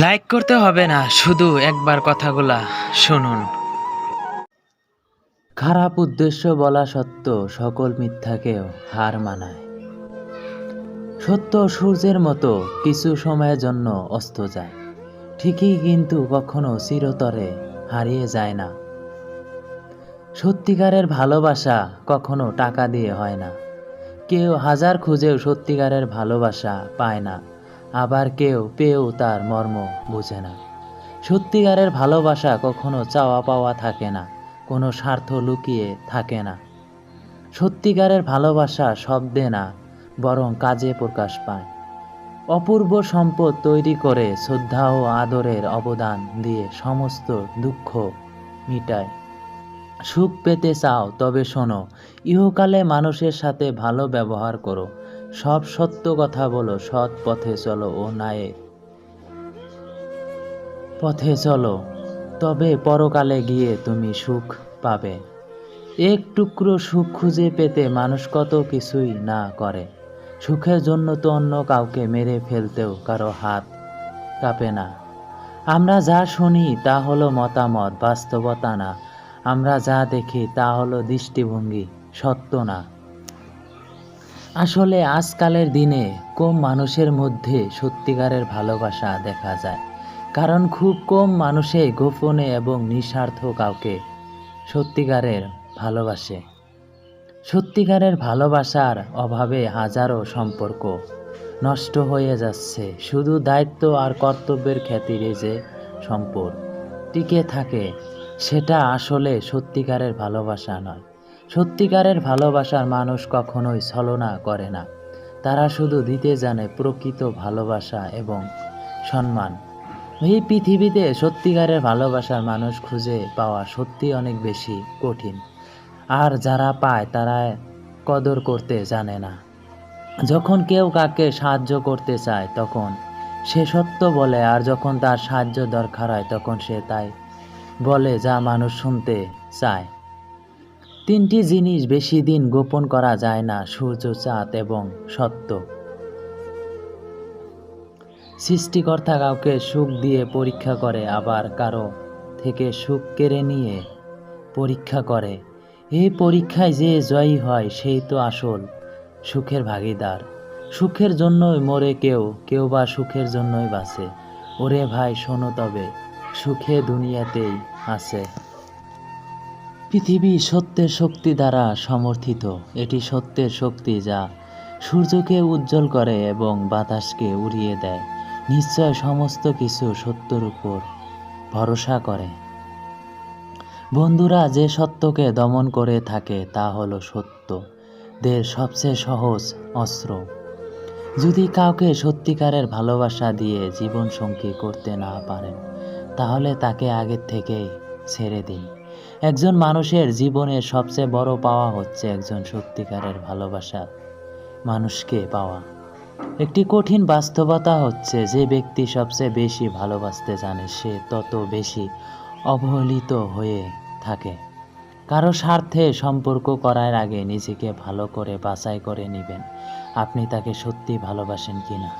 Like করতে হবে না, শুধু একবার কথাগুলা শুনুন। খারাপ উদ্দেশ্য বলা সত্ত্বেও সকল মিথ্যাকেও হার মানায়। সত্য সূর্যের মতো কিছু সময়ের জন্য অস্ত যায়, ঠিকই, কিন্তু কখনো চিরতরে হারিয়ে যায় না। সত্যিকারের ভালোবাসা কখনো টাকা দিয়ে হয় না। কেউ হাজার খুঁজেও সত্যিকারের ভালোবাসা পায় না, আবার কেউ পেয়েও তার মর্ম বুঝে না। সত্যিকারের ভালোবাসা কখনো চাওয়া পাওয়া থাকে না, কোনো স্বার্থ লুকিয়ে থাকে না। সত্যিকারের ভালোবাসা শব্দে না, বরং কাজে প্রকাশ পায়। অপূর্ব সম্পদ তৈরি করে শ্রদ্ধা ও আদরের অবদান দিয়ে সমস্ত দুঃখ মিটায়। সুখ পেতে চাও তবে শোনো, ইহকালে মানুষের সাথে ভালো ব্যবহার করো, সব সত্য কথা বলো, সৎ পথে চলো ও ন্যায়ের পথে চলো, তবে পরকালে গিয়ে তুমি সুখ পাবে। এক টুকরো সুখ খুঁজে পেতে মানুষ কত কিছুই না করে। সুখের জন্য তো অন্য কাউকে মেরে ফেলতেও কারো হাত কাঁপে না। আমরা যা শুনি তা হলো মতামত, বাস্তবতা না। আমরা যা দেখি তা হলো দৃষ্টিভঙ্গি, সত্য না। আসলে আজকালের দিনে কম মানুষের মধ্যে সত্যিকারের ভালোবাসা দেখা যায়, কারণ খুব কম মানুষই গোপনে এবং নিঃস্বার্থ কাউকে সত্যিকারের ভালোবাসে। সত্যিকারের ভালোবাসার অভাবে হাজারো সম্পর্ক নষ্ট হয়ে যাচ্ছে। শুধু দায়িত্ব আর কর্তব্যের খাতিরে যে সম্পর্ক টিকে থাকে, সেটা আসলে সত্যিকারের ভালোবাসা নয়। সত্যিকারের ভালোবাসার মানুষ কখনোই ছলনা করে না, তারা শুধু দিতে জানে প্রকৃত ভালোবাসা এবং সম্মান। এই পৃথিবীতে সত্যিকারের ভালোবাসার মানুষ খুঁজে পাওয়া সত্যি অনেক বেশি কঠিন, আর যারা পায় তারা কদর করতে জানে না। যখন কেউ কাকে সাহায্য করতে চায় তখন সে সত্য বলে, আর যখন তার সাহায্য দরকার হয় তখন সে তাই বলে যা মানুষ শুনতে চায়। তিনটি জিনিস বেশি দিন গোপন করা যায় না: সূর্য, চাঁদ এবং সত্য। সৃষ্টিকর্তা কাউকে সুখ দিয়ে পরীক্ষা করে, আবার কারো থেকে সুখ কেড়ে নিয়ে পরীক্ষা করে। এই পরীক্ষায় যে জয়ী হয় সেই তো আসল সুখের ভাগিদার। সুখের জন্যই মরে কেউ, কেউ বা সুখের জন্যই বাঁচে। ওরে ভাই শোনো, তবে সুখে দুনিয়াতেই আছে। পৃথিবী সত্যের শক্তি দ্বারা সমর্থিত। এটি সত্যের শক্তি যা সূর্যকে উজ্জ্বল করে এবং বাতাসকে উড়িয়ে দেয়। নিশ্চয় সমস্ত কিছু সত্যের উপর ভরসা করে। বন্ধুরা, যে সত্যকে দমন করে থাকে তা হলো সত্য দের সবচেয়ে সহজ অস্ত্র। যদি কাউকে সত্যিকারের ভালোবাসা দিয়ে জীবনসঙ্গী করতে না পারেন, তাহলে তাকে আগের থেকেই ছেড়ে দিন। একজন মানুষের জীবনের সবচেয়ে বড় পাওয়া হচ্ছে একজন সত্যিকারের ভালোবাসা মানুষকে পাওয়া। একটি কঠিন বাস্তবতা হচ্ছে, যে ব্যক্তি সবচেয়ে বেশি ভালোবাসতে জানে সে তত বেশি অবহেলিত হয়ে থাকে। কারো স্বার্থে সম্পর্ক করার আগে নিজেকে ভালো করে বাছাই করে নেবেন, আপনি তাকে সত্যি ভালোবাসেন কিনা।